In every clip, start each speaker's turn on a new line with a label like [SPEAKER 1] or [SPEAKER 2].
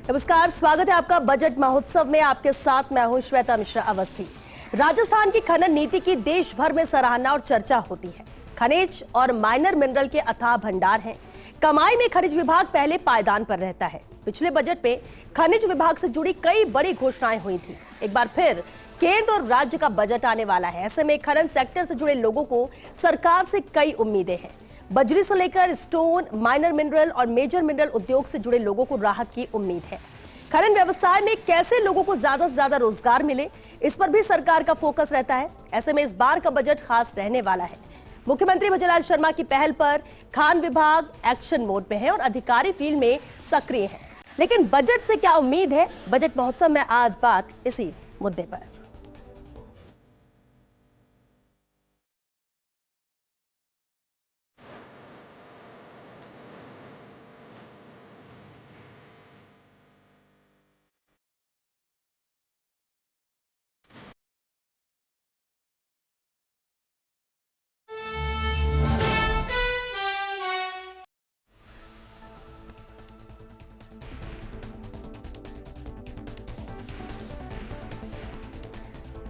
[SPEAKER 1] नमस्कार, स्वागत है आपका बजट महोत्सव में। आपके साथ मैं हूं श्वेता मिश्रा अवस्थी। राजस्थान की खनन नीति की देश भर में सराहना और चर्चा होती है। खनिज और माइनर मिनरल के अथाह भंडार हैं। कमाई में खनिज विभाग पहले पायदान पर रहता है। पिछले बजट में खनिज विभाग से जुड़ी कई बड़ी घोषणाएं हुई थी। एक बार फिर केंद्र और राज्य का बजट आने वाला है। ऐसे में खनन सेक्टर से जुड़े लोगों को सरकार से कई उम्मीदें हैं। बजरी से लेकर स्टोन, माइनर मिनरल और मेजर मिनरल उद्योग से जुड़े लोगों को राहत की उम्मीद है। खनन व्यवसाय में कैसे लोगों को ज्यादा से ज्यादा रोजगार मिले, इस पर भी सरकार का फोकस रहता है। ऐसे में इस बार का बजट खास रहने वाला है। मुख्यमंत्री भजनलाल शर्मा की पहल पर खान विभाग एक्शन मोड में है और अधिकारी फील्ड में सक्रिय है। लेकिन बजट से क्या उम्मीद है, बजट महोत्सव में आज बात इसी मुद्दे पर।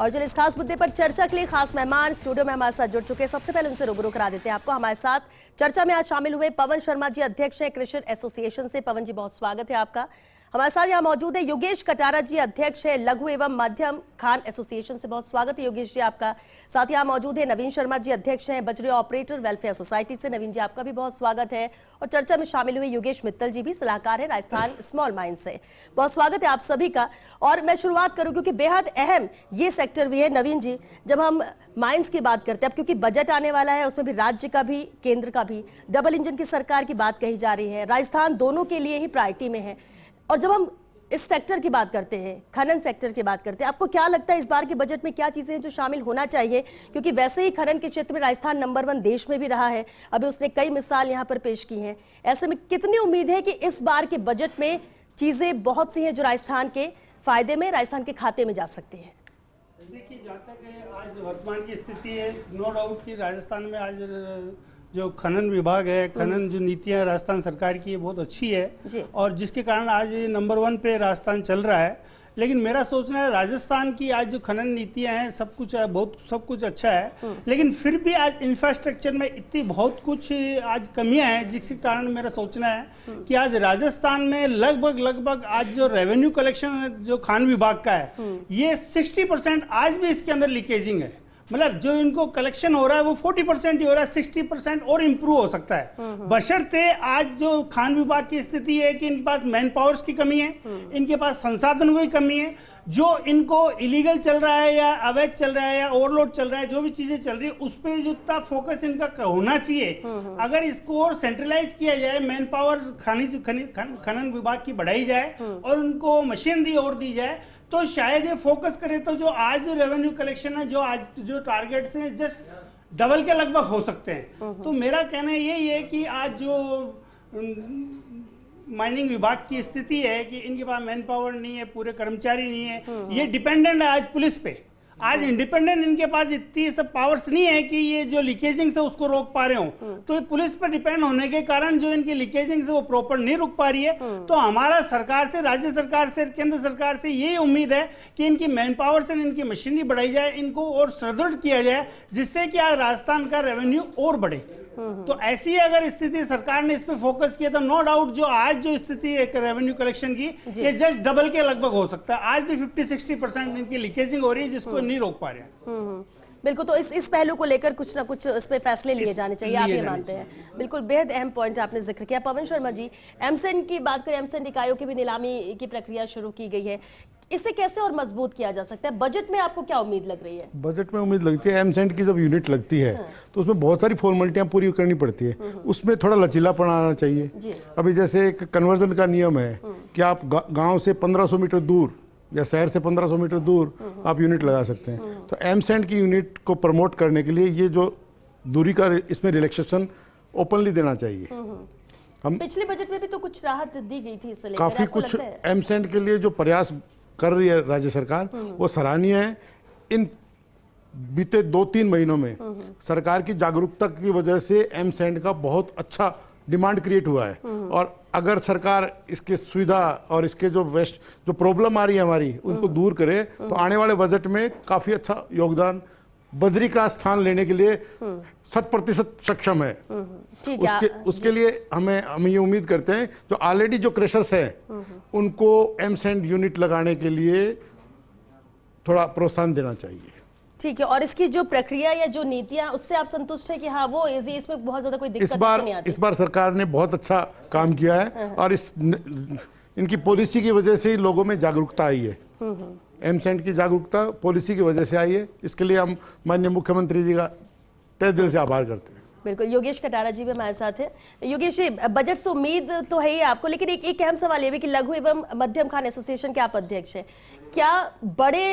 [SPEAKER 1] और चलिए इस खास मुद्दे पर चर्चा के लिए खास मेहमान स्टूडियो में हमारे साथ जुड़ चुके हैं। सबसे पहले उनसे रूबरू करा देते हैं आपको। हमारे साथ चर्चा में आज शामिल हुए पवन शर्मा जी, अध्यक्ष हैं कृषि एसोसिएशन से। पवन जी, बहुत स्वागत है आपका। हमारे साथ यहाँ मौजूद है योगेश कटारा जी, अध्यक्ष है लघु एवं मध्यम खान एसोसिएशन से। बहुत स्वागत है योगेश जी आपका। साथ यहाँ मौजूद है नवीन शर्मा जी, अध्यक्ष हैं बजरी ऑपरेटर वेलफेयर सोसाइटी से। नवीन जी, आपका भी बहुत स्वागत है। और चर्चा में शामिल हुए योगेश मित्तल जी, भी सलाहकार है राजस्थान स्मॉल माइन से। बहुत स्वागत है आप सभी का। और मैं शुरुआत करूं क्योंकि बेहद अहम ये सेक्टर भी है। नवीन जी, जब हम माइंस की बात करते हैं, अब क्योंकि बजट आने वाला है, उसमें भी राज्य का भी केंद्र का भी डबल इंजन की सरकार की बात कही जा रही है। राजस्थान दोनों के लिए ही प्रायोरिटी में है। और जब हम इस सेक्टर की बात करते हैं, खनन सेक्टर की बात करते हैं, आपको क्या लगता है इस बार के बजट में क्या चीजें हैं जो शामिल होना चाहिए? क्योंकि वैसे ही खनन के क्षेत्र में राजस्थान नंबर 1 देश में भी रहा है। अभी उसने कई मिसाल यहाँ पर पेश की हैं। ऐसे में कितनी उम्मीद है कि इस बार के बजट में चीजें बहुत सी हैं जो राजस्थान के फायदे में, राजस्थान के खाते में जा सकती है?
[SPEAKER 2] देखिए, जहाँ तक आज वर्तमान की स्थिति है, नो डाउट कि राजस्थान में आज जो खनन विभाग है, खनन जो नीतियाँ राजस्थान सरकार की है बहुत अच्छी है और जिसके कारण आज नंबर 1 पे राजस्थान चल रहा है। लेकिन मेरा सोचना है राजस्थान की आज जो खनन नीतियाँ हैं सब कुछ है, बहुत सब कुछ अच्छा है, लेकिन फिर भी आज इंफ्रास्ट्रक्चर में इतनी बहुत कुछ आज कमियां हैं, जिसके कारण मेरा सोचना है कि आज राजस्थान में लगभग आज जो रेवेन्यू कलेक्शन जो खान विभाग का है, ये 60% आज भी इसके अंदर लीकेजिंग है। मतलब जो इनको कलेक्शन हो रहा है वो 40% ही हो रहा है, 60% और इम्प्रूव हो सकता है। बशर्ते आज जो खान विभाग की स्थिति है कि इनके पास मैन पावर्स की कमी है, इनके पास संसाधनों की कमी है। जो इनको इलीगल चल रहा है या अवैध चल रहा है या ओवरलोड चल रहा है, जो भी चीजें चल रही है उस पर जितना फोकस इनका होना चाहिए, अगर इसको और सेंट्रलाइज किया जाए, मैन पावर खनन विभाग की बढ़ाई जाए और उनको मशीनरी और दी जाए, तो शायद ये फोकस करे तो जो आज जो रेवेन्यू कलेक्शन है, जो आज जो टारगेट्स हैं, जस्ट डबल के लगभग हो सकते हैं। तो मेरा कहना यही है कि आज जो माइनिंग विभाग की स्थिति है कि इनके पास मैन पावर नहीं है, पूरे कर्मचारी नहीं है, ये डिपेंडेंट है आज पुलिस पे। आज इंडिपेंडेंट इनके पास इतनी सब पावर्स नहीं है कि ये जो लीकेजिंग से उसको रोक पा रहे हो। तो पुलिस पर डिपेंड होने के कारण जो इनकी लीकेजिंग से वो प्रॉपर नहीं रुक पा रही है। तो हमारा सरकार से, राज्य सरकार से, केंद्र सरकार से यही उम्मीद है कि इनकी मैन पावर से इनकी मशीनरी बढ़ाई जाए, इनको और सुदृढ़ किया जाए, जिससे कि आज राजस्थान का रेवेन्यू और बढ़े। तो ऐसी अगर स्थिति सरकार ने इस पे फोकस किया तो नो डाउट जो आज जो स्थिति है रेवेन्यू कलेक्शन की, ये जस्ट डबल के लगभग हो सकता है। आज भी 50-60% इनकी लीकेजिंग हो रही है, जिसको नहीं रोक पा रहे हैं।
[SPEAKER 1] बिल्कुल, तो इस पहलू को लेकर कुछ ना कुछ इस पे फैसले लिए जाने चाहिए, आप ये मानते हैं? बिल्कुल, बेहद अहम पॉइंट आपने जिक्र किया। पवन शर्मा जी, एमसेंट की बात करें, एमसेंट इकाइयों की भी नीलामी की प्रक्रिया शुरू की गई है, इसे कैसे और मजबूत किया जा सकता है? बजट में आपको क्या उम्मीद लग रही है?
[SPEAKER 3] बजट में उम्मीद लगती है, एमसेंट की जब यूनिट लगती है तो उसमें बहुत सारी फॉर्मेलिटियां पूरी करनी पड़ती है, उसमें थोड़ा लचीलापन आना चाहिए। अभी जैसे एक कन्वर्जन का नियम है कि आप गांव से 1500 मीटर दूर या शहर से 1500 मीटर दूर आप यूनिट लगा सकते हैं। तो एमसेंट की यूनिट को प्रमोट करने के लिए ये जो दूरी का इसमें रिलैक्सेशन ओपनली देना चाहिए।
[SPEAKER 1] हम पिछले बजट में भी तो कुछ राहत दी गई थी, इसलिए
[SPEAKER 3] काफी कुछ एमसेंट के लिए जो प्रयास कर रही है राज्य सरकार, वो सराहनीय है। इन बीते 2-3 महीनों में सरकार की जागरूकता की वजह से एमसेंट का बहुत अच्छा डिमांड क्रिएट हुआ है। और अगर सरकार इसके सुविधा और इसके जो जो प्रॉब्लम आ रही है हमारी उनको दूर करे तो आने वाले बजट में काफ़ी अच्छा योगदान बजरी का स्थान लेने के लिए 100% सक्षम है। उसके लिए हम ये उम्मीद करते हैं जो ऑलरेडी जो क्रशर्स हैं उनको एमसेंड यूनिट लगाने के लिए थोड़ा प्रोत्साहन देना चाहिए।
[SPEAKER 1] ठीक है, और इसकी जो प्रक्रिया या जो नीतियां उससे आप संतुष्ट हैं कि हाँ वो इसमें बहुत ज्यादा कोई दिक्कत नहीं आती?
[SPEAKER 3] इस बार सरकार ने बहुत अच्छा काम किया है और इनकी पॉलिसी की वजह से ही लोगों में जागरूकता आई है। एमसेंड की जागरूकता पॉलिसी की वजह से आई है। इसके लिए हम माननीय मुख्यमंत्री जी का तहे दिल से आभार करते हैं।
[SPEAKER 1] बिल्कुल, योगेश कटारा जी भी हमारे साथ हैं। योगेश जी, बजट से उम्मीद तो है ही आपको, लेकिन एक अहम सवाल ये भी कि लघु एवं मध्यम खान एसोसिएशन के आप अध्यक्ष हैं, क्या बड़े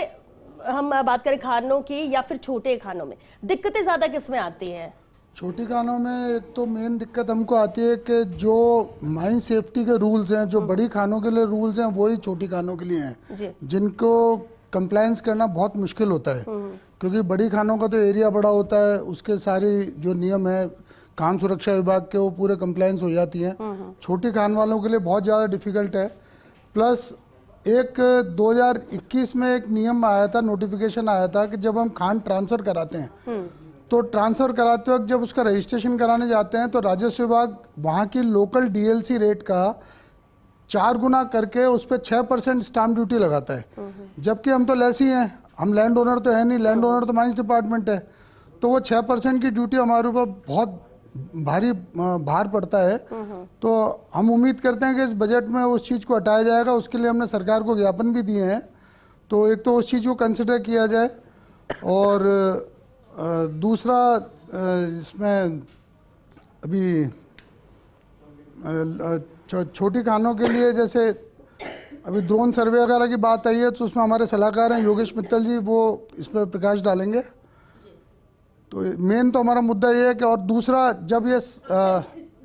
[SPEAKER 1] हम बात करें खानों की या फिर छोटे खानों में दिक्कतें ज्यादा किसमें आती हैं?
[SPEAKER 4] छोटी खानों में एक तो मेन दिक्कत हमको आती है कि जो माइन सेफ्टी के रूल्स हैं, जो बड़ी खानों के लिए रूल्स हैं, वही छोटी खानों के लिए हैं, जिनको कंप्लायंस करना बहुत मुश्किल होता है। क्योंकि बड़ी खानों का तो एरिया बड़ा होता है, उसके सारे जो नियम है खान सुरक्षा विभाग के वो पूरे कंप्लायंस हो जाती हैं। छोटी खान वालों के लिए बहुत ज़्यादा डिफिकल्ट है। प्लस एक 2021 में एक नियम आया था, नोटिफिकेशन आया था कि जब हम खान ट्रांसफ़र कराते हैं तो ट्रांसफ़र कराते वक्त जब उसका रजिस्ट्रेशन कराने जाते हैं तो राजस्व विभाग वहाँ की लोकल डीएलसी रेट का 4 गुना करके उस पर 6% स्टाम्प ड्यूटी लगाता है। जबकि हम तो लेसी हैं, हम लैंड ओनर तो है नहीं, लैंड ओनर तो माइंस डिपार्टमेंट है। तो वो 6% की ड्यूटी हमारे ऊपर बहुत भारी भार पड़ता है। तो हम उम्मीद करते हैं कि इस बजट में उस चीज़ को हटाया जाएगा। उसके लिए हमने सरकार को ज्ञापन भी दिए हैं। तो एक तो उस चीज़ को कंसिडर किया जाए और दूसरा इसमें अभी छोटी खानों के लिए जैसे अभी ड्रोन सर्वे वगैरह की बात आई है तो उसमें हमारे सलाहकार हैं योगेश मित्तल जी, वो इस पर प्रकाश डालेंगे। तो मेन तो हमारा मुद्दा ये है कि और दूसरा जब ये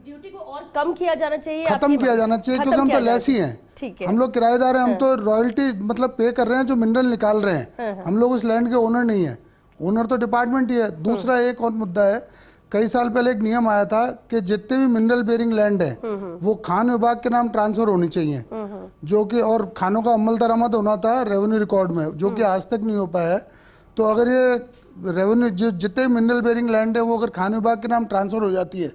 [SPEAKER 1] ड्यूटी को और कम किया जाना चाहिए,
[SPEAKER 4] खत्म किया जाना चाहिए, क्योंकि हम तो लेसी हैं, हम लोग किराएदार हैं, हम तो रॉयल्टी मतलब पे कर रहे हैं जो मिनरल निकाल रहे हैं, हम लोग उस लैंड के ओनर नहीं है, ओनर तो डिपार्टमेंट ही है। दूसरा एक और मुद्दा है, कई साल पहले एक नियम आया था कि जितने भी मिनरल बेरिंग लैंड है वो खान विभाग के नाम ट्रांसफर होनी चाहिए, जो कि और खानों का अमल दरामद होना था रेवेन्यू रिकॉर्ड में, जो कि आज तक नहीं हो पाया है। तो अगर ये रेवेन्यू जितने मिनरल बेरिंग लैंड है वो अगर खान विभाग के नाम ट्रांसफर हो जाती है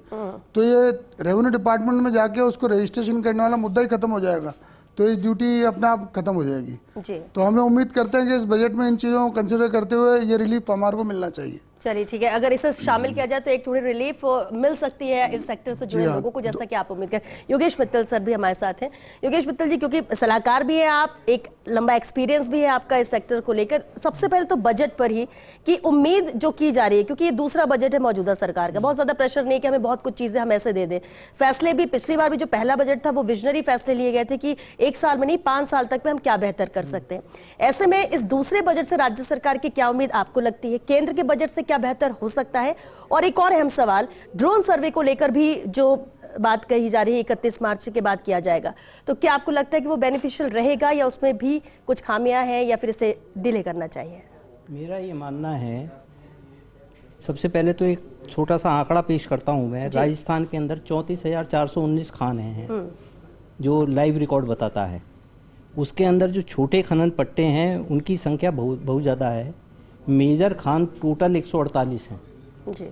[SPEAKER 4] तो ये रेवेन्यू डिपार्टमेंट में जाके उसको रजिस्ट्रेशन करने वाला मुद्दा ही खत्म हो जाएगा। तो इस ड्यूटी अपने आप खत्म हो जाएगी। तो हमें उम्मीद करते हैं कि इस बजट में इन चीज़ों को कंसिडर करते हुए ये रिलीफ हमारे को मिलना चाहिए।
[SPEAKER 1] चलिए ठीक है, अगर इसे शामिल किया जाए तो एक थोड़ी रिलीफ मिल सकती है इस सेक्टर से जुड़े लोगों को, जैसा कि आप उम्मीद करें। योगेश मित्तल सर भी हमारे साथ हैं। योगेश मित्तल जी, क्योंकि सलाहकार भी है आप, एक लंबा एक्सपीरियंस भी है आपका इस सेक्टर को लेकर, सबसे पहले तो बजट पर ही कि उम्मीद जो की जा रही है, क्योंकि ये दूसरा बजट है मौजूदा सरकार का, बहुत ज्यादा प्रेशर नहीं कि हमें बहुत कुछ चीजें हम ऐसे दे दें। फैसले भी पिछली बार भी जो पहला बजट था वो विजनरी फैसले लिए गए थे कि 1 साल में नहीं 5 साल तक में हम क्या बेहतर कर सकते हैं। ऐसे में इस दूसरे बजट से राज्य सरकार की क्या उम्मीद आपको लगती है? केंद्र के बजट से क्या बेहतर हो सकता है? और एक और अहम सवाल, ड्रोन सर्वे को लेकर भी जो बात कही जा रही है 31 मार्च के बाद किया जाएगा, तो क्या आपको लगता है कि वो बेनिफिशियल रहेगा या उसमें भी कुछ खामियां हैं या फिर इसे डिले करना चाहिए?
[SPEAKER 5] मेरा ये मानना है, सबसे पहले तो एक छोटा सा आंकड़ा पेश करता हूं मैं। राजस्थान के अंदर 34,419 खान हैं जो लाइव रिकॉर्ड बताता है। उसके अंदर जो छोटे खनन पट्टे हैं उनकी संख्या बहुत ज़्यादा है। मेजर खान टोटल 148 हैं
[SPEAKER 1] जी।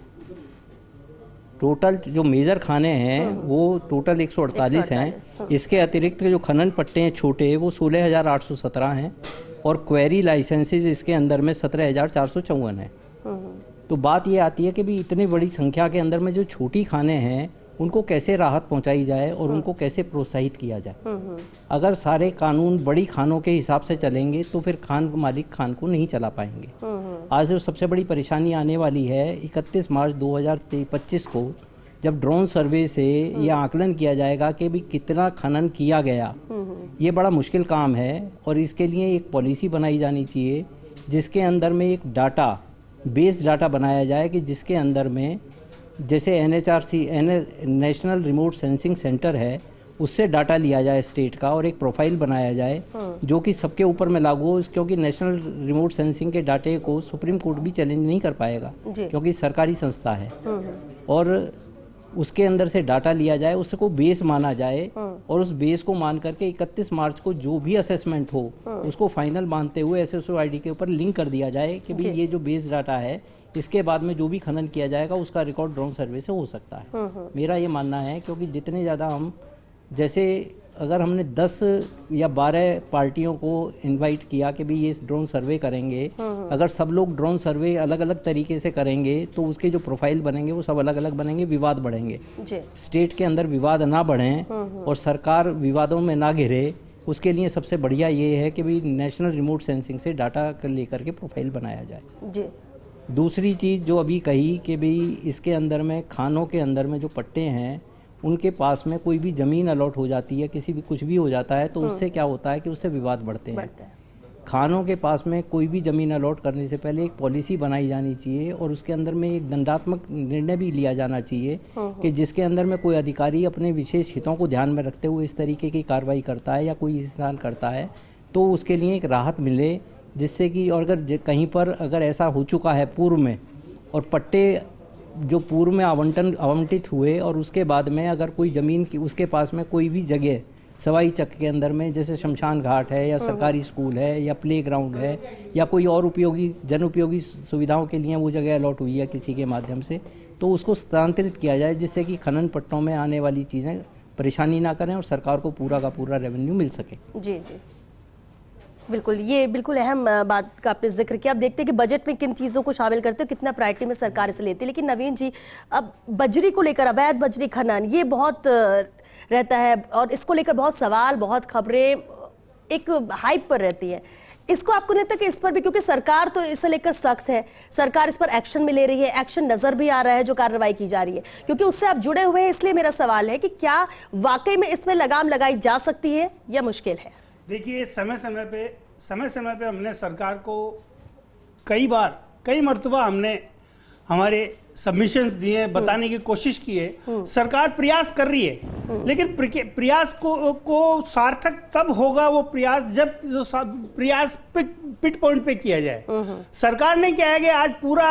[SPEAKER 5] टोटल जो मेजर खाने हैं वो टोटल 148 हैं। इसके अतिरिक्त जो खनन पट्टे हैं छोटे वो 16,817 हैं और क्वेरी लाइसेंसेज इसके अंदर में 17,454 हैं। तो बात ये आती है कि भी इतनी बड़ी संख्या के अंदर में जो छोटी खाने हैं उनको कैसे राहत पहुंचाई जाए और उनको कैसे प्रोत्साहित किया जाए। अगर सारे कानून बड़ी खानों के हिसाब से चलेंगे तो फिर खान मालिक खान को नहीं चला पाएंगे। आज जो सबसे बड़ी परेशानी आने वाली है 31 मार्च 2025 को, जब ड्रोन सर्वे से ये आकलन किया जाएगा कि भी कितना खनन किया गया। ये बड़ा मुश्किल काम है और इसके लिए एक पॉलिसी बनाई जानी चाहिए जिसके अंदर में एक डाटा बेस्ड डाटा बनाया जाए कि जिसके अंदर में जैसे NHRC national remote sensing centre है उससे डाटा लिया जाए स्टेट का और एक प्रोफाइल बनाया जाए जो कि सबके ऊपर में लागू हो, क्योंकि नेशनल रिमोट सेंसिंग के डाटे को सुप्रीम कोर्ट भी चैलेंज नहीं कर पाएगा क्योंकि सरकारी संस्था है। और उसके अंदर से डाटा लिया जाए, उसको बेस माना जाए और उस बेस को मान करके 31 मार्च को जो भी असेसमेंट हो उसको फाइनल मानते हुए SSOID के ऊपर लिंक कर दिया जाए कि भाई ये जो बेस डाटा है इसके बाद में जो भी खनन किया जाएगा उसका रिकॉर्ड ड्रोन सर्वे से हो सकता है। मेरा ये मानना है, क्योंकि जितने ज़्यादा हम, जैसे अगर हमने 10 या 12 पार्टियों को इनवाइट किया कि भाई ये ड्रोन सर्वे करेंगे, अगर सब लोग ड्रोन सर्वे अलग अलग तरीके से करेंगे तो उसके जो प्रोफाइल बनेंगे वो सब अलग अलग बनेंगे, विवाद बढ़ेंगे। स्टेट के अंदर विवाद ना बढ़ें और सरकार विवादों में ना घिरे, उसके लिए सबसे बढ़िया ये है कि भाई नेशनल रिमोट सेंसिंग से डाटा लेकर के प्रोफाइल बनाया जाए। दूसरी चीज़ जो अभी कही कि भाई इसके अंदर में, खानों के अंदर में जो पट्टे हैं उनके पास में कोई भी ज़मीन अलॉट हो जाती है, किसी भी कुछ भी हो जाता है तो उससे क्या होता है कि उससे विवाद बढ़ते हैं। खानों के पास में कोई भी ज़मीन अलॉट करने से पहले एक पॉलिसी बनाई जानी चाहिए और उसके अंदर में एक दंडात्मक निर्णय भी लिया जाना चाहिए कि जिसके अंदर में कोई अधिकारी अपने विशेष हितों को ध्यान में रखते हुए इस तरीके की कार्रवाई करता है या कोई इंसान करता है तो उसके लिए एक राहत मिले, जिससे कि, और अगर कहीं पर अगर ऐसा हो चुका है पूर्व में और पट्टे जो पूर्व में आवंटित हुए और उसके बाद में अगर कोई ज़मीन की उसके पास में कोई भी जगह सवाई चक के अंदर में, जैसे शमशान घाट है या सरकारी स्कूल है या प्ले ग्राउंड है या कोई और उपयोगी जन उपयोगी सुविधाओं के लिए वो जगह अलॉट हुई है किसी के माध्यम से, तो उसको स्थानांतरित किया जाए, जिससे कि खनन पट्टों में आने वाली चीज़ें परेशानी ना करें और सरकार को पूरा का पूरा रेवेन्यू मिल सके।
[SPEAKER 1] जी जी, बिल्कुल, ये बिल्कुल अहम बात का आपने जिक्र किया। अब देखते हैं कि बजट में किन चीज़ों को शामिल करते हो, कितना प्रायोरिटी में सरकार इसे लेती है। लेकिन नवीन जी, अब बजरी को लेकर, अवैध बजरी खनन, ये बहुत रहता है और इसको लेकर बहुत सवाल, बहुत खबरें एक हाइप पर रहती है। इसको आपको नहीं लगता कि इस पर भी, क्योंकि सरकार तो इसे लेकर सख्त है, सरकार इस पर एक्शन भी ले रही है, एक्शन नजर भी आ रहा है जो कार्रवाई की जा रही है, क्योंकि उससे आप जुड़े हुए हैं, इसलिए मेरा सवाल है कि क्या वाकई में इसमें लगाम लगाई जा सकती है या मुश्किल है?
[SPEAKER 2] देखिए, समय समय पे हमने सरकार को कई मर्तबा हमने हमारे सबमिशंस दिए, बताने की कोशिश की है। सरकार प्रयास कर रही है, लेकिन प्रयास को सार्थक तब होगा वो प्रयास जब प्रयास पिट पॉइंट पे किया जाए। सरकार ने क्या है कि आज पूरा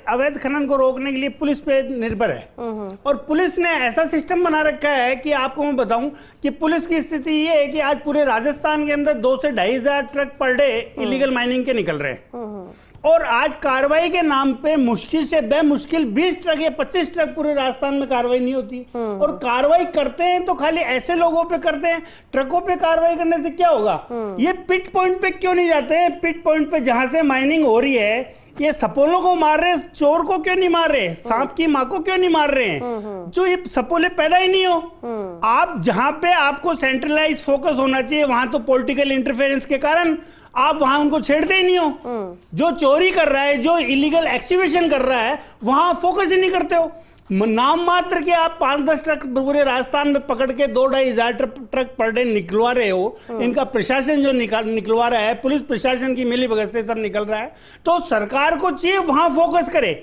[SPEAKER 2] अवैध खनन को रोकने के लिए पुलिस पे निर्भर है और पुलिस ने ऐसा सिस्टम बना रखा है कि आपको मैं बताऊं कि पुलिस की स्थिति ये है कि आज पूरे राजस्थान के अंदर 2 से 2,500 truck per day illegal mining के निकल रहे हैं और आज कार्रवाई के नाम पे मुश्किल से बेमुश्किल 20 ट्रक या 25 ट्रक पूरे राजस्थान में कार्रवाई नहीं होती और कार्रवाई करते हैं तो खाली ऐसे लोगों पे करते हैं। ट्रकों पे कार्रवाई करने से क्या होगा? ये पिट पॉइंट पे क्यों नहीं जाते हैं? पिट पॉइंट पे जहां से माइनिंग हो रही है, ये सपोलों को मार रहे, चोर को क्यों नहीं मार रहे, सांप की माँ को क्यों नहीं मार रहे हैं, जो ये सपोले पैदा ही नहीं हो। आप जहां पे आपको सेंट्रलाइज फोकस होना चाहिए, वहां तो पॉलिटिकल इंटरफेरेंस के कारण आप वहां उनको छेड़ते ही नहीं हो। जो चोरी कर रहा है, जो इलीगल एक्सिबिशन कर रहा है, वहां फोकस ही नहीं करते हो। नाम मात्र के आप 5-10 ट्रक पूरे राजस्थान में पकड़ के 2-2,500 ट्रक पर डे निकलवा रहे हो। इनका प्रशासन जो निकलवा रहा है, पुलिस प्रशासन की मिलीभगत से सब निकल रहा है। तो सरकार को चाहिए वहां फोकस करे।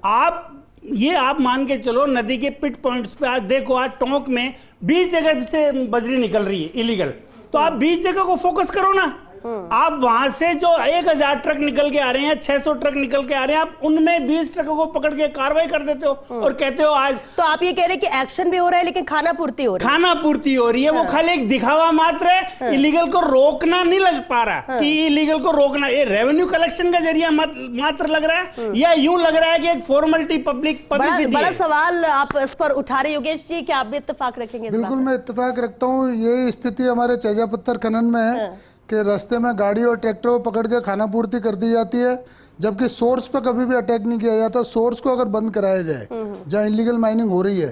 [SPEAKER 2] आप मान के चलो, नदी के पिट पॉइंट्स पे आज देखो, आज टोंक में 20 जगह से बजरी निकल रही है इलीगल, तो आप 20 जगह को फोकस करो ना। आप वहां से जो 1,000 ट्रक निकल के आ रहे हैं, 600 ट्रक निकल के आ रहे हैं, आप उनमें 20 ट्रकों को पकड़ के कार्रवाई कर देते हो और कहते हो आज।
[SPEAKER 1] तो आप ये कह रहे हैं कि एक्शन भी हो रहा है लेकिन खाना पूर्ति हो रही है? खाना
[SPEAKER 2] पूर्ति हो रही है। वो खाली एक दिखावा मात्र है। इलीगल को रोकना नहीं लग पा रहा कि इलीगल को रोकना ये रेवेन्यू कलेक्शन का जरिया मात्र लग रहा है या यूं लग रहा है कि एक फॉर्मेलिटी पब्लिक पब्लिसिटी।
[SPEAKER 1] बड़ा सवाल आप इस पर उठा रहे योगेश जी, क्या आप भी इत्तेफाक रखेंगे?
[SPEAKER 4] बिल्कुल, मैं इत्तेफाक रखता हूँ। ये स्थिति हमारे चैजा पत्थर खनन में है कि रास्ते में गाड़ी और ट्रैक्टर को पकड़ के खाना पूर्ति कर दी जाती है, जबकि सोर्स पे कभी भी अटैक नहीं किया जाता। सोर्स को अगर बंद कराया जाए जहाँ इलीगल माइनिंग हो रही है,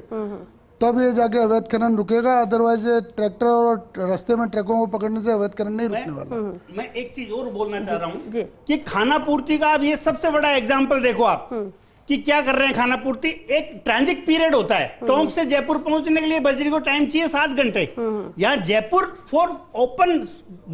[SPEAKER 4] तब ये जाके अवैध खनन रुकेगा। अदरवाइज ट्रैक्टर और रास्ते में ट्रकों को पकड़ने से अवैध खनन नहीं रुकने वाला।
[SPEAKER 2] मैं एक चीज और बोलना चाह रहा हूँ कि खाना पूर्ति का अब ये सबसे बड़ा एग्जाम्पल देखो आप कि क्या कर रहे हैं। खाना पूर्ति एक ट्रांजिट पीरियड होता है। टोंक से जयपुर पहुंचने के लिए बजरी को टाइम चाहिए 7 घंटे। यहाँ Jaipur for open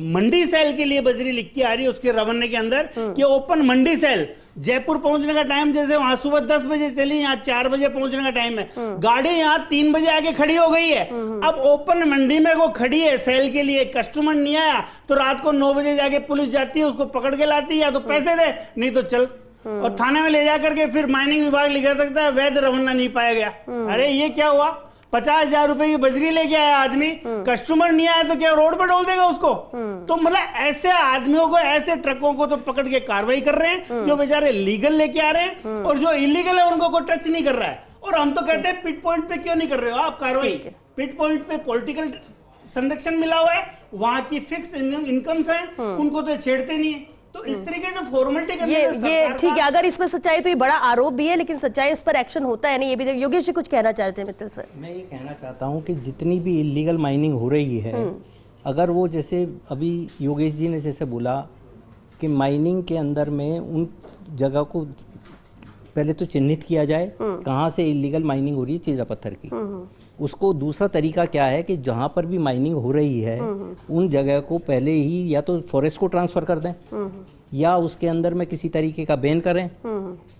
[SPEAKER 2] mandi sale के लिए बजरी लिख के आ रही है उसके रवन्ने के अंदर कि ओपन मंडी सेल। जयपुर पहुंचने का टाइम जैसे वहां सुबह 10 बजे चली, यहाँ 4 बजे पहुंचने का टाइम है। गाड़ी यहाँ 3 बजे आके खड़ी हो गई है। अब ओपन मंडी में वो खड़ी है सेल के लिए, कस्टमर नहीं आया तो रात को 9 बजे जाके पुलिस जाती है, उसको पकड़ के लाती है, या तो पैसे दे नहीं तो चल और थाने में ले जा करके फिर माइनिंग विभाग लिखा सकता है वैध रवाना नहीं पाया गया। अरे ये क्या हुआ, 50,000 रुपए की बजरी लेके आया आदमी, कस्टमर नहीं आया तो क्या रोड पर डोल देगा उसको? तो मतलब ऐसे आदमियों को, ऐसे ट्रकों को तो पकड़ के कार्रवाई कर रहे हैं जो बेचारे लीगल लेके आ रहे हैं, और जो इलीगल है उनको कोई टच नहीं कर रहा है। और हम तो कहते हैं पिट पॉइंट पे क्यों नहीं कर रहे हो आप कार्रवाई? पिट पॉइंट पे पॉलिटिकल संरक्षण मिला हुआ है, वहां की फिक्स इनकम्स हैं, उनको तो छेड़ते नहीं है। तो इस तरीके से फॉर्मेलिटी करने
[SPEAKER 1] ये ठीक है, अगर इसमें सच्चाई तो ये बड़ा आरोप भी है, लेकिन सच्चाई उस पर एक्शन होता है नहीं, ये भी योगेश जी कुछ कहना चाहते हैं मित्तल सर।
[SPEAKER 5] मैं ये कहना चाहता हूँ कि जितनी भी इलीगल माइनिंग हो रही है, अगर वो जैसे अभी योगेश जी ने जैसे बोला कि माइनिंग के अंदर में उन जगह को पहले तो चिन्हित किया जाए कहाँ से इलीगल माइनिंग हो रही है चीज़ा पत्थर की। उसको दूसरा तरीका क्या है कि जहाँ पर भी माइनिंग हो रही है उन जगह को पहले ही या तो फॉरेस्ट को ट्रांसफ़र कर दें या उसके अंदर में किसी तरीके का बैन करें।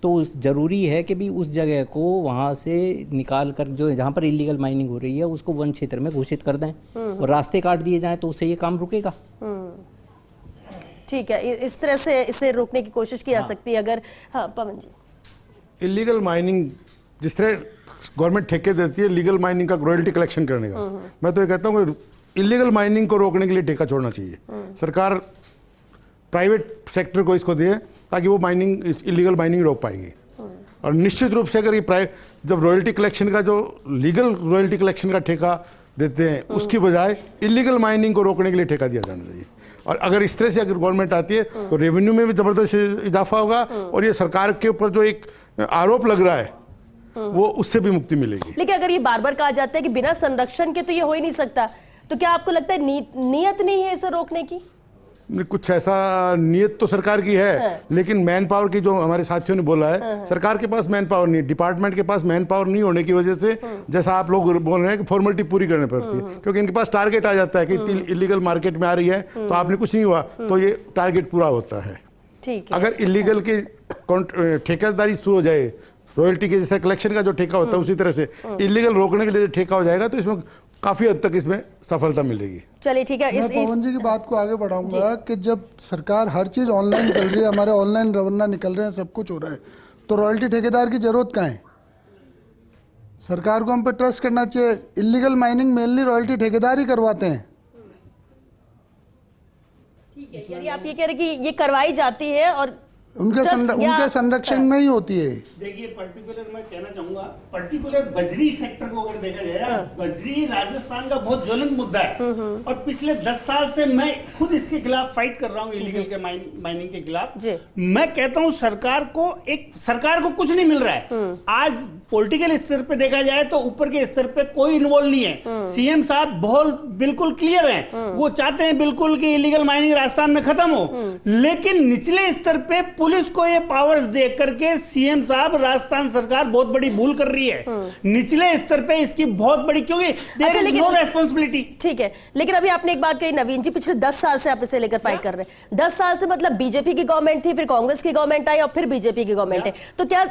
[SPEAKER 5] तो ज़रूरी है कि भी उस जगह को वहाँ से निकाल कर जो जहाँ पर इलीगल माइनिंग हो रही है उसको वन क्षेत्र में घोषित कर दें और रास्ते काट दिए जाएं, तो उससे ये काम रुकेगा।
[SPEAKER 1] ठीक है, इस तरह से इसे रोकने की कोशिश की जा सकती है अगर। हाँ पवन जी,
[SPEAKER 3] इलीगल माइनिंग जिस तरह गवर्नमेंट ठेके देती है लीगल माइनिंग का रॉयल्टी कलेक्शन करने का, मैं तो ये कहता हूँ कि इलीगल माइनिंग को रोकने के लिए ठेका छोड़ना चाहिए। सरकार प्राइवेट सेक्टर को इसको दे ताकि वो माइनिंग इलीगल माइनिंग रोक पाएगी। और निश्चित रूप से अगर ये जब रॉयल्टी कलेक्शन का जो लीगल रॉयल्टी कलेक्शन का ठेका देते हैं उसकी बजाय इलीगल माइनिंग को रोकने के लिए ठेका दिया जाना चाहिए। और अगर इस तरह से अगर गवर्नमेंट आती है तो रेवेन्यू में भी ज़बरदस्त इजाफा होगा और ये सरकार के ऊपर जो एक आरोप लग रहा है वो उससे भी मुक्ति मिलेगी।
[SPEAKER 1] लेकिन अगर ये बार बार कहा जाता है कि बिना संरक्षण के तो ये हो ही नहीं सकता, तो क्या आपको लगता है नीयत नहीं है इसे रोकने की?
[SPEAKER 3] कुछ ऐसा नियत तो सरकार की है, लेकिन मैन पावर की जो हमारे साथियों ने बोला है, सरकार के पास मैन पावर नहीं, डिपार्टमेंट के पास मैन पावर नहीं होने की वजह से जैसा आप लोग बोल रहे हैं कि फॉर्मेलिटी पूरी करनी पड़ती है, क्योंकि इनके पास टारगेट आ जाता है कि इलीगल मार्केट में आ रही है तो आपने कुछ नहीं हुआ तो ये टारगेट पूरा होता है।
[SPEAKER 1] ठीक है,
[SPEAKER 3] अगर इलीगल की ठेकेदारी शुरू हो जाए, रॉयल्टी के जैसे कलेक्शन का जो ठेका होता है उसी तरह से इलीगल रोकने के लिए ठेका हो जाएगा तो इसमें काफी हद तक इसमें सफलता मिलेगी।
[SPEAKER 1] चलिए ठीक है,
[SPEAKER 4] मैं पवन जी की बात को आगे बढ़ाऊंगा कि जब सरकार हर चीज ऑनलाइन चल रही है, हमारे ऑनलाइन रवाना निकल रहे हैं, सब कुछ हो रहा है, तो रॉयल्टी ठेकेदार की जरूरत कहाँ है? सरकार को हम पे ट्रस्ट करना चाहिए। इलीगल माइनिंग मेनली रॉयल्टी ठेकेदार ही करवाते हैं।
[SPEAKER 1] ठीक है, यानी आप ये कह रहे हैं कि ये करवाई जाती है और
[SPEAKER 4] उनके संरक्षण में ही होती है।
[SPEAKER 2] देखिए पर्टिकुलर मैं कहना चाहूंगा, पर्टिकुलर बजरी सेक्टर को अगर देखा जाए, बजरी राजस्थान का बहुत ज्वलंत मुद्दा है और पिछले 10 साल से मैं खुद इसके खिलाफ फाइट कर रहा हूँ, इलीगल के माइनिंग के खिलाफ। मैं कहता हूँ सरकार को कुछ नहीं मिल रहा है। आज पॉलिटिकल स्तर पे देखा जाए तो ऊपर के स्तर पे कोई इन्वॉल्व नहीं है। सीएम साहब बहुत बिल्कुल क्लियर हैं, वो चाहते हैं बिल्कुल कि इलीगल माइनिंग राजस्थान में खत्म हो, लेकिन निचले स्तर पे पुलिस को ये पावर्स देख करके सीएम साहब, राजस्थान सरकार बहुत बड़ी भूल कर रही है। निचले स्तर पे इसकी बहुत बड़ी, क्योंकि देयर इज नो रिस्पांसिबिलिटी।
[SPEAKER 1] ठीक है, लेकिन अभी आपने एक बात कही नवीन जी, पिछले 10 साल से आप इसे लेकर फाइट कर रहे हैं। 10 साल से मतलब बीजेपी की गवर्नमेंट थी, फिर कांग्रेस की गवर्नमेंट आई और फिर बीजेपी की गवर्नमेंट है, तो क्या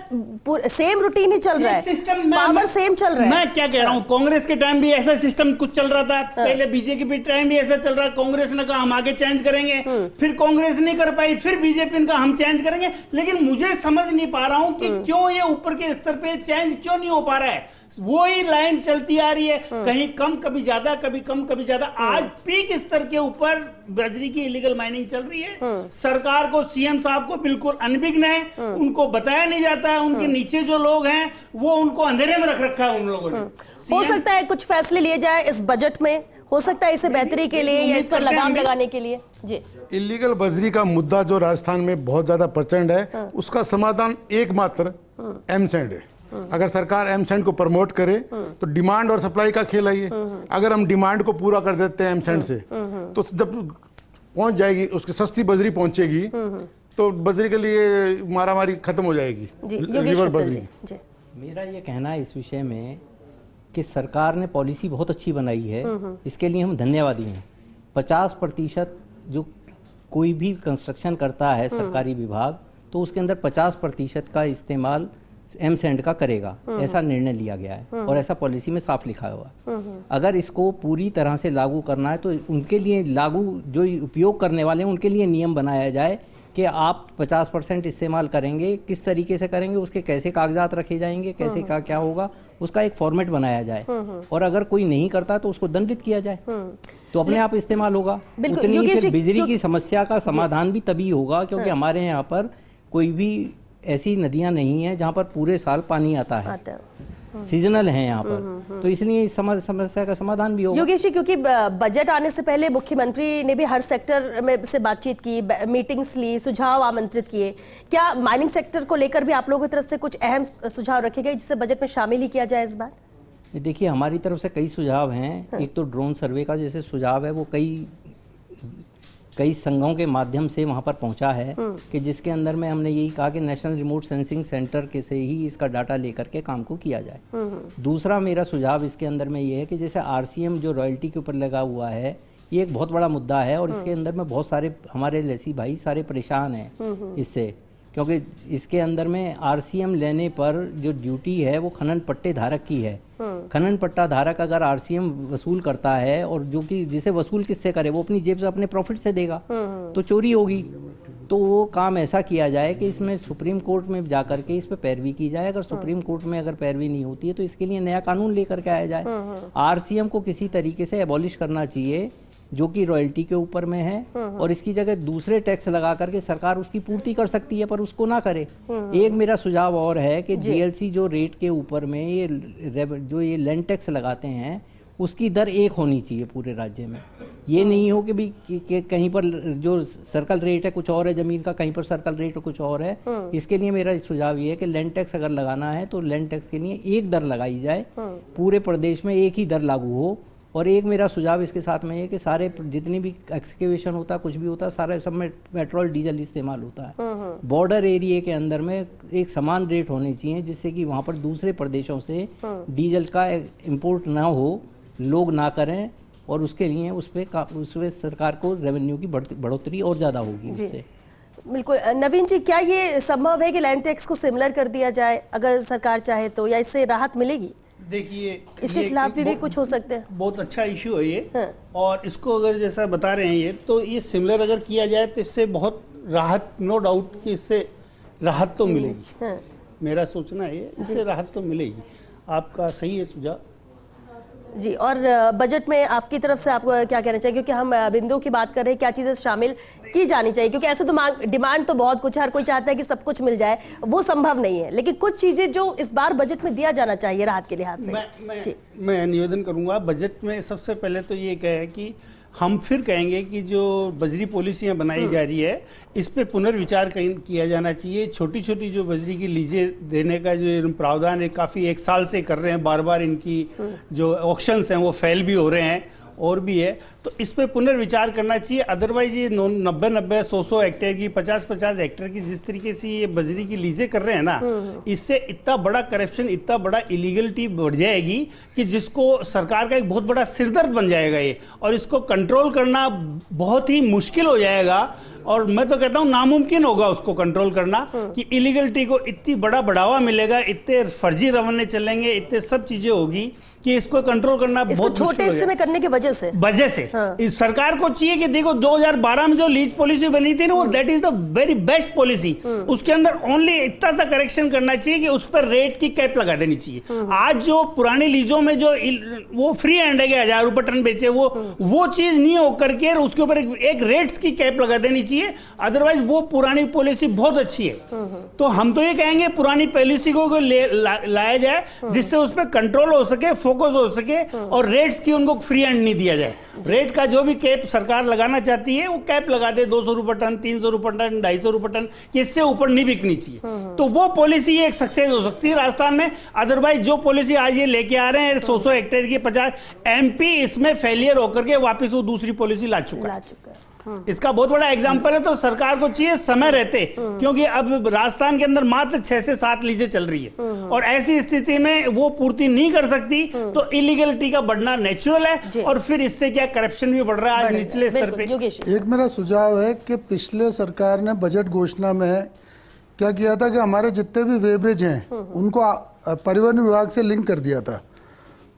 [SPEAKER 1] सेम रूटीन ही चल रहा है?
[SPEAKER 2] सिस्टम
[SPEAKER 1] पावर सेम चल रहा है।
[SPEAKER 2] मैं क्या कह रहा हूं, कांग्रेस के टाइम भी ऐसा सिस्टम कुछ चल रहा था, पहले बीजेपी के टाइम भी ऐसा चल रहा, कांग्रेस ने कहा हम आगे चेंज करेंगे, फिर कांग्रेस नहीं कर पाई, फिर बीजेपी ने कहा हम चेंज करेंगे। लेकिन मुझे समझ नहीं पा रहा हूं कि क्यों ये ऊपर के स्तर पे चेंज क्यों नहीं हो पा रहा है। वो ही लाइन चलती आ रही है, कहीं कम कभी ज्यादा, कभी कम कभी ज्यादा। आज पीक स्तर के ऊपर बजरी की इलीगल माइनिंग चल रही है। सरकार को, सीएम साहब को बिल्कुल अनभिज्ञ है, उनको बताया नहीं जाता है। उनके नीचे जो लोग हैं वो उनको अंधेरे में रख रखा है उन लोगों ने।
[SPEAKER 1] हो सकता है कुछ फैसले लिए जाए इस बजट में, हो सकता है इसे बेहतरी के लिए या इस पर लगाम लगाने के लिए। जी,
[SPEAKER 3] इलीगल बजरी का मुद्दा जो राजस्थान में बहुत ज्यादा प्रचंड है, उसका समाधान एकमात्र एमसैंड है। अगर सरकार एमसैंड को प्रमोट करे तो डिमांड और सप्लाई का खेल है ये। अगर हम डिमांड को पूरा कर देते हैं एमसैंड से, तो जब पहुंच जाएगी, उसकी सस्ती बजरी पहुंचेगी तो बजरी के लिए मारामारी खत्म हो जाएगी। रिवर बजरी।
[SPEAKER 5] मेरा ये कहना है इस विषय में कि सरकार ने पॉलिसी बहुत अच्छी बनाई है, इसके लिए हम धन्यवादी हैं। 50% जो कोई भी कंस्ट्रक्शन करता है सरकारी विभाग, तो उसके अंदर 50% का इस्तेमाल एमसैंड का करेगा, ऐसा निर्णय लिया गया है और ऐसा पॉलिसी में साफ लिखा हुआ। अगर इसको पूरी तरह से लागू करना है तो उनके लिए लागू, जो उपयोग करने वाले हैं उनके लिए नियम बनाया जाए कि आप 50% इस्तेमाल करेंगे, किस तरीके से करेंगे, उसके कैसे कागजात रखे जाएंगे, कैसे का क्या होगा, उसका एक फॉर्मेट बनाया जाए और अगर कोई नहीं करता तो उसको दंडित किया जाए, तो अपने आप इस्तेमाल होगा। उतनी फिर बिजली की समस्या का समाधान भी तभी होगा, क्योंकि हमारे यहाँ पर कोई भी ऐसी नदियाँ नहीं है जहाँ पर पूरे साल पानी आता है, सीजनल है यहाँ पर, तो इसलिए इस समस्या का समाधान भी होगा।
[SPEAKER 1] योगेश जी, क्योंकि बजट आने से पहले मुख्यमंत्री ने भी हर सेक्टर में से बातचीत की, मीटिंग्स ली, सुझाव आमंत्रित किए। क्या माइनिंग सेक्टर को लेकर भी आप लोगों की तरफ से कुछ अहम सुझाव रखे गए जिसे बजट में शामिल ही किया जाए इस बार?
[SPEAKER 5] देखिए, हमारी तरफ से कई सुझाव हैं। एक तो ड्रोन सर्वे का जैसे सुझाव है वो कई संघों के माध्यम से वहाँ पर पहुँचा है कि जिसके अंदर में हमने यही कहा कि नेशनल रिमोट सेंसिंग सेंटर के से ही इसका डाटा लेकर के काम को किया जाए। दूसरा मेरा सुझाव इसके अंदर में ये है कि जैसे आरसीएम जो रॉयल्टी के ऊपर लगा हुआ है, ये एक बहुत बड़ा मुद्दा है और इसके अंदर में बहुत सारे हमारे लेसी भाई सारे परेशान हैं इससे, क्योंकि इसके अंदर में आरसीएम लेने पर जो ड्यूटी है वो खनन पट्टे धारक की है। खनन पट्टा धारक अगर आरसीएम वसूल करता है और जो कि जिसे वसूल किससे करे, वो अपनी जेब से अपने प्रॉफिट से देगा, तो चोरी होगी। तो वो काम ऐसा किया जाए कि इसमें सुप्रीम कोर्ट में जाकर के इस पर पैरवी की जाए। अगर सुप्रीम कोर्ट में अगर पैरवी नहीं होती है तो इसके लिए नया कानून लेकर के आया जाए। आरसीएम को किसी तरीके से एबॉलिश करना चाहिए जो कि रॉयल्टी के ऊपर में है और इसकी जगह दूसरे टैक्स लगा करके सरकार उसकी पूर्ति कर सकती है, पर उसको ना करे। एक मेरा सुझाव और है कि जीएलसी जो रेट के ऊपर में ये लैंड टैक्स लगाते हैं उसकी दर एक होनी चाहिए पूरे राज्य में। ये नहीं हो कि भी कि कहीं पर जो सर्कल रेट है कुछ और है ज़मीन का, कहीं पर सर्कल रेट कुछ और है। इसके लिए मेरा सुझाव ये है कि लैंड टैक्स अगर लगाना है तो लैंड टैक्स के लिए एक दर लगाई जाए, पूरे प्रदेश में एक ही दर लागू हो। और एक मेरा सुझाव इसके साथ में ये कि सारे जितनी भी एक्सकेवेशन होता है, कुछ भी होता है, सारे सब में पेट्रोल डीजल इस्तेमाल होता है। बॉर्डर एरिया के अंदर में एक समान रेट होने चाहिए जिससे कि वहाँ पर दूसरे प्रदेशों से डीजल का इंपोर्ट ना हो, लोग ना करें, और उसके लिए उस पर सरकार को रेवेन्यू की बढ़ोतरी और ज़्यादा होगी उससे।
[SPEAKER 1] बिल्कुल। नवीन जी, क्या ये संभव है कि लैंड टैक्स को सिमिलर कर दिया जाए अगर सरकार चाहे तो, या इससे राहत मिलेगी?
[SPEAKER 2] देखिए,
[SPEAKER 1] इसके खिलाफ भी कुछ हो सकते हैं।
[SPEAKER 2] बहुत अच्छा इशू है ये। और इसको अगर जैसा बता रहे हैं ये, तो ये सिमिलर अगर किया जाए तो इससे बहुत राहत, नो डाउट कि इससे राहत तो मिलेगी। मेरा सोचना है इससे राहत तो मिलेगी। आपका सही है सुझाव
[SPEAKER 1] जी। और बजट में आपकी तरफ से आपको क्या कहना चाहिए, क्योंकि हम बिंदुओं की बात कर रहे हैं, क्या चीजें शामिल की जानी चाहिए? क्योंकि ऐसे तो डिमांड तो बहुत कुछ है, हर कोई चाहता है कि सब कुछ मिल जाए, वो संभव नहीं है, लेकिन कुछ चीजें जो इस बार बजट में दिया जाना चाहिए राहत के लिहाज से।
[SPEAKER 2] मैं निवेदन करूंगा बजट में सबसे पहले तो ये कहे कि हम फिर कहेंगे कि जो बजरी पॉलिसियां बनाई जा रही है इस पे पुनर्विचार किया जाना चाहिए। छोटी छोटी जो बजरी की लीजें देने का जो प्रावधान है, काफ़ी एक साल से कर रहे हैं, बार बार इनकी जो ऑक्शंस हैं वो फेल भी हो रहे हैं और भी है, तो इस पे पुनर्विचार करना चाहिए। अदरवाइज ये 90-90, 100 हेक्टेयर की, 50-50 हेक्टेयर की जिस तरीके से ये बजरी की लीजें कर रहे हैं ना, इससे इतना बड़ा करप्शन, इतना बड़ा इलीगलिटी बढ़ जाएगी कि जिसको सरकार का एक बहुत बड़ा सिरदर्द बन जाएगा ये, और इसको कंट्रोल करना बहुत ही मुश्किल हो जाएगा। और मैं तो कहता हूं नामुमकिन होगा उसको कंट्रोल करना कि इलीगलिटी को इतनी बड़ा बढ़ावा मिलेगा, इतने फर्जी रवाने चलेंगे, इतने सब चीजें होगी कि इसको कंट्रोल करना बहुत
[SPEAKER 1] छोटे हिस्से में करने की वजह से
[SPEAKER 2] इस सरकार को चाहिए कि देखो 2012 में जो लीज पॉलिसी बनी थी ना, वो that is the very best policy. उसके अंदर ओनली इतना सा करेक्शन करना चाहिए कि उस पर रेट की कैप लगा देनी चाहिए। आज जो पुरानी लीजों में जो वो फ्री हैंड है कि 1000 रुपए टन बेचे, वो चीज नहीं होकर के उसके ऊपर एक रेट्स की कैप लगा देनी चाहिए। अदरवाइज वो पुरानी पॉलिसी बहुत अच्छी है। तो हम तो ये कहेंगे पुरानी पॉलिसी को लाया जाए जिससे उस पर कंट्रोल हो सके, फोकस हो सके, और रेट्स की उनको फ्री हैंड नहीं दिया जाए। रेट का जो भी कैप सरकार लगाना चाहती है वो कैप लगा दे, 200 रुपए टन, 300 रुपए टन, 250 रुपए टन, इससे ऊपर नहीं बिकनी चाहिए। तो वो पॉलिसी एक सक्सेस हो सकती है राजस्थान में। अदरवाइज जो पॉलिसी आज ये लेके आ रहे हैं 100 हेक्टेयर की 50, एमपी इसमें फेलियर होकर के वापस वो दूसरी पॉलिसी ला चुका है। इसका बहुत बड़ा एग्जांपल है। तो सरकार को चाहिए समय रहते, क्योंकि अब राजस्थान के अंदर मात्र 6 से 7 लीजें चल रही है और ऐसी स्थिति में वो पूर्ति नहीं कर सकती, तो इलीगलिटी का बढ़ना नेचुरल है और फिर इससे क्या करप्शन भी बढ़ रहा है आज निचले स्तर पे।
[SPEAKER 4] एक मेरा सुझाव है कि पिछले सरकार ने बजट घोषणा में क्या किया था कि हमारे जितने भी वेब्रिज हैं उनको परिवहन विभाग से लिंक कर दिया था।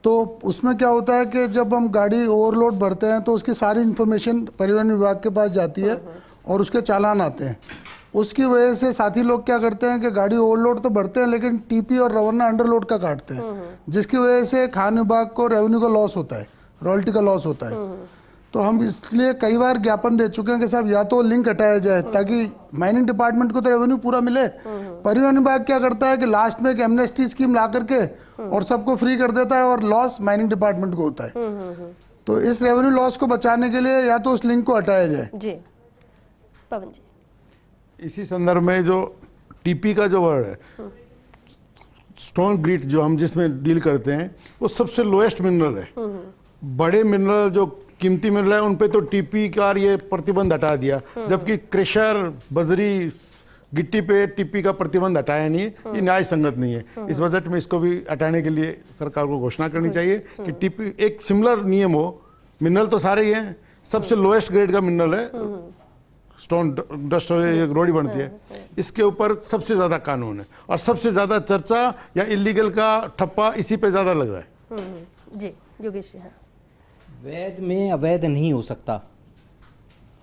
[SPEAKER 4] तो उसमें क्या होता है कि जब हम गाड़ी ओवरलोड भरते हैं तो उसकी सारी इन्फॉर्मेशन परिवहन विभाग के पास जाती है और उसके चालान आते हैं। उसकी वजह से साथी लोग क्या करते हैं कि गाड़ी ओवरलोड तो भरते हैं लेकिन टीपी और रवाना अंडरलोड का काटते हैं, जिसकी वजह से खान विभाग को रेवेन्यू का लॉस होता है, रॉयल्टी का लॉस होता है। तो हम इसलिए कई बार ज्ञापन दे चुके हैं कि साहब या तो लिंक हटाया जाए ताकि माइनिंग डिपार्टमेंट को तो रेवेन्यू पूरा मिले। परिवहन विभाग क्या करता है कि लास्ट में एक एमनेस्टी स्कीम ला करके और सबको फ्री कर देता है और लॉस माइनिंग डिपार्टमेंट को होता है। तो इस रेवेन्यू लॉस को बचाने के लिए या तो उस लिंक को हटाया जाए।
[SPEAKER 1] जी पवन जी,
[SPEAKER 3] इसी संदर्भ में जो टीपी का जो वर्ड है, स्टोन ग्रीट, जो हम जिसमें डील करते हैं, वो सबसे लोएस्ट मिनरल है। बड़े मिनरल जो कीमती मिनरल है उन पे तो टीपी का ये प्रतिबंध हटा दिया, जबकि क्रेशर, बजरी, गिट्टी पे टीपी का प्रतिबंध हटाया नहीं है। ये न्याय संगत नहीं है। इस बजट में इसको भी हटाने के लिए सरकार को घोषणा करनी चाहिए कि टीपी एक सिमिलर नियम हो। मिनरल तो सारे ही हैं, सबसे लोएस्ट ग्रेड का मिनरल है स्टोन डस्ट, रोडी बनती है, इसके ऊपर सबसे ज्यादा कानून है और सबसे ज्यादा चर्चा या इलीगल का ठप्पा इसी पे ज्यादा लग रहा है।
[SPEAKER 1] जी योगेश जी, हाँ।
[SPEAKER 5] वैध में अवैध नहीं हो सकता।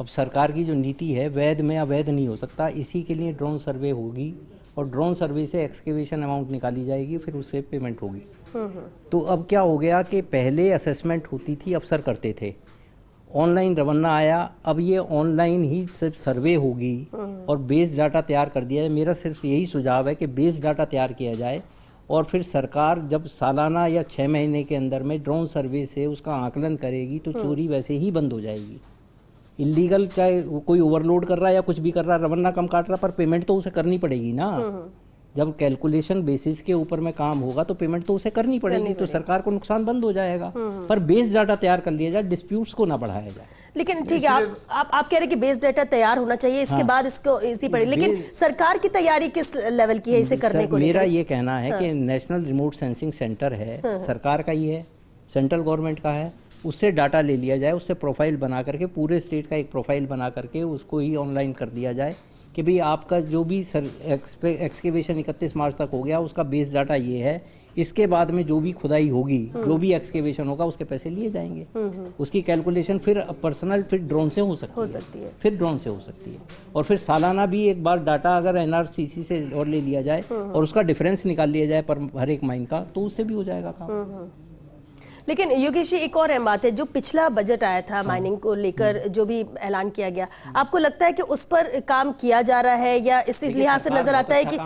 [SPEAKER 5] अब सरकार की जो नीति है, वैध में अवैध नहीं हो सकता। इसी के लिए ड्रोन सर्वे होगी और ड्रोन सर्वे से एक्सकेवेशन अमाउंट निकाली जाएगी, फिर उससे पेमेंट होगी। तो अब क्या हो गया कि पहले असेसमेंट होती थी, अफसर करते थे, ऑनलाइन रवाना आया, अब ये ऑनलाइन ही सिर्फ सर्वे होगी और बेस डाटा तैयार कर दिया जाए। मेरा सिर्फ यही सुझाव है कि बेस डाटा तैयार किया जाए और फिर सरकार जब सालाना या 6 महीने के अंदर में ड्रोन सर्वे से उसका आकलन करेगी तो चोरी वैसे ही बंद हो जाएगी। इलीगल चाहे कोई ओवरलोड कर रहा है या कुछ भी कर रहा है, रवाना कम काट रहा, पर पेमेंट तो उसे करनी पड़ेगी ना। जब कैलकुलेशन बेसिस के ऊपर में काम होगा तो पेमेंट तो उसे करनी पड़ेगी, तो सरकार को नुकसान बंद हो जाएगा। पर बेस डाटा तैयार कर लिया जाए, डिस्प्यूट्स को ना बढ़ाया जाए।
[SPEAKER 1] लेकिन ठीक है, आप कह रहे हैं कि बेस डाटा तैयार होना चाहिए, इसके बाद इसको इसी पड़े, लेकिन सरकार की तैयारी किस लेवल की है इसे करने को?
[SPEAKER 5] मेरा ये कहना है कि नेशनल रिमोट सेंसिंग सेंटर है, सरकार का ही है, सेंट्रल गवर्नमेंट का है, उससे डाटा ले लिया जाए, उससे प्रोफाइल बना करके, पूरे स्टेट का एक प्रोफाइल बना करके उसको ही ऑनलाइन कर दिया जाए कि भाई आपका जो भी एक्सकेवेशन 31 मार्च तक हो गया, उसका बेस डाटा ये है, इसके बाद में जो भी खुदाई होगी, जो भी एक्सकेवेशन होगा, उसके पैसे लिए जाएंगे। उसकी कैलकुलेशन फिर पर्सनल फिर ड्रोन से हो सकती है, फिर ड्रोन से हो सकती है। और फिर सालाना भी एक बार डाटा अगर एनआरसीसी से और ले लिया जाए और उसका डिफरेंस निकाल लिया जाए पर हर एक माइन का, तो उससे भी हो जाएगा काम।
[SPEAKER 1] लेकिन योगेश जी, एक और अहम बात है, जो पिछला बजट आया था माइनिंग को लेकर जो भी ऐलान किया गया, आपको लगता है कि उस पर काम किया जा रहा है या इस लिहाज से नजर आता है कि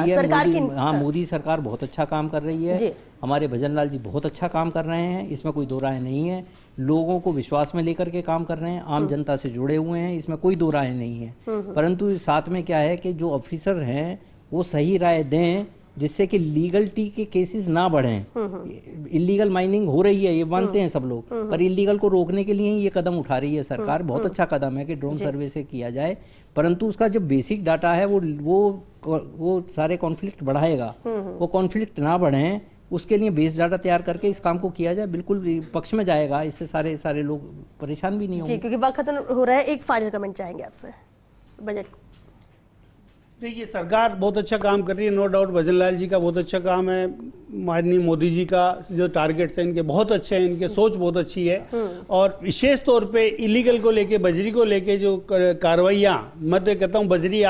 [SPEAKER 1] सरकार की
[SPEAKER 5] मोदी सरकार बहुत अच्छा काम कर रही है, हमारे भजन लाल जी बहुत अच्छा काम कर रहे हैं, इसमें कोई दो राय नहीं है। लोगों को विश्वास में लेकर के काम कर रहे हैं, आम जनता से जुड़े हुए हैं, इसमें कोई दो राय नहीं है। परंतु साथ में क्या है कि जो ऑफिसर हैं वो सही राय दें, जिससे कि लीगलिटी के केसेस ना बढ़ें। इलीगल माइनिंग हो रही है, ये मानते हैं सब लोग, पर इलीगल को रोकने के लिए ये कदम उठा रही है सरकार। बहुत अच्छा कदम है कि ड्रोन सर्वे से किया जाए, परंतु उसका जो बेसिक डाटा है वो सारे कॉन्फ्लिक्ट बढ़ाएगा। वो कॉन्फ्लिक्ट ना बढ़ें, उसके लिए बेस डाटा तैयार करके इस काम को किया जाए, बिल्कुल पक्ष में जाएगा। इससे सारे लोग परेशान भी नहीं होंगे।
[SPEAKER 1] क्योंकि वक्त खत्म हो रहा है, एक फाइनल कमेंट चाहेंगे आपसे बजट को।
[SPEAKER 2] देखिए, सरकार बहुत अच्छा काम कर रही है, नो डाउट। भजन लाल जी का बहुत अच्छा काम है, माननीय मोदी जी का जो टारगेट्स हैं इनके बहुत अच्छे हैं, इनके सोच बहुत अच्छी है। और विशेष तौर पे इलीगल को लेके, बजरी को लेके जो कार्रवाइयाँ, मैं तो कहता हूँ बजरी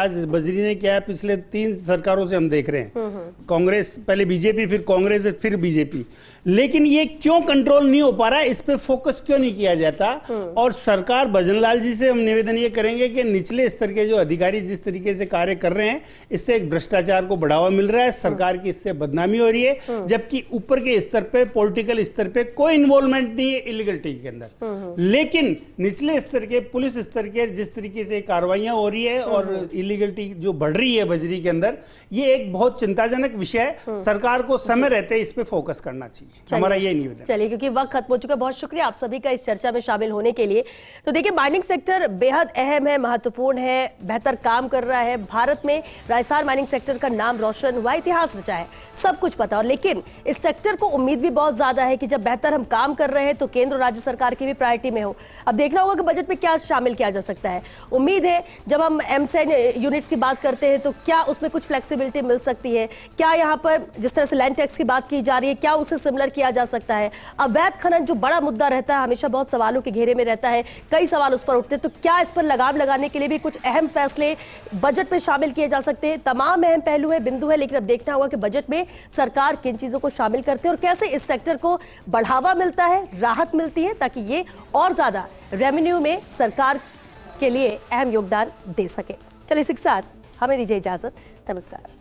[SPEAKER 2] ने क्या है, पिछले 3 सरकारों से हम देख रहे हैं, कांग्रेस, पहले बीजेपी, फिर कांग्रेस, फिर बीजेपी, लेकिन ये क्यों कंट्रोल नहीं हो पा रहा है, इस पे फोकस क्यों नहीं किया जाता। और सरकार, भजन लाल जी से हम निवेदन ये करेंगे कि निचले स्तर के जो अधिकारी जिस तरीके से कार्य कर रहे हैं, इससे एक भ्रष्टाचार को बढ़ावा मिल रहा है, सरकार की इससे बदनामी हो रही है, जबकि ऊपर के स्तर पे, पॉलिटिकल स्तर पे कोई इन्वॉल्वमेंट नहीं है इलीगलिटी के अंदर। लेकिन निचले स्तर के, पुलिस स्तर के जिस तरीके से कार्रवाइयां हो रही है और इलीगलिटी जो बढ़ रही है बजरी के अंदर, ये एक बहुत चिंताजनक विषय है। सरकार को समय रहते इस पे फोकस करना चाहिए, हमारा ये निवेदन।
[SPEAKER 1] चलिए, क्योंकि वक्त खत्म हो चुका है, बहुत शुक्रिया आप सभी का इस चर्चा में शामिल होने के लिए। तो देखिए, माइनिंग सेक्टर बेहद अहम है, महत्वपूर्ण है, बेहतर काम कर रहा है। भारत में राजस्थान माइनिंग सेक्टर का नाम रोशन हुआ, इतिहास रचा है, सब कुछ पता। और लेकिन इस सेक्टर को उम्मीद भी बहुत ज्यादा है कि जब बेहतर हम काम कर रहे हैं तो केंद्र और राज्य सरकार की भी प्रायोरिटी में हो। अब देखना होगा कि बजट में क्या शामिल किया जा सकता है। उम्मीद है जब हम एमसेन यूनिट्स की बात करते हैं तो क्या उसमें कुछ फ्लेक्सिबिलिटी मिल सकती है, क्या यहाँ पर जिस तरह से लैंड टैक्स की बात की जा रही है, क्या उसे सिमिलर किया जा सकता है? अवैध खनन जो बड़ा मुद्दा रहता है, हमेशा बहुत सवालों के घेरे में रहता है, कई सवाल उस पर उठते हैं, तो क्या इस पर लगाम लगाने के लिए भी कुछ अहम फैसले बजट में शामिल किए जा सकते हैं? तमाम अहम पहलू है, बिंदु है, लेकिन अब देखना होगा कि बजट में सरकार किन चीजों को शामिल करते हैं और कैसे इस सेक्टर को बढ़ावा मिलता है, राहत मिलती है, ताकि ये और ज्यादा रेवेन्यू में सरकार के लिए अहम योगदान दे सके। चलिए इसी के साथ हमें दीजिए इजाजत। नमस्कार।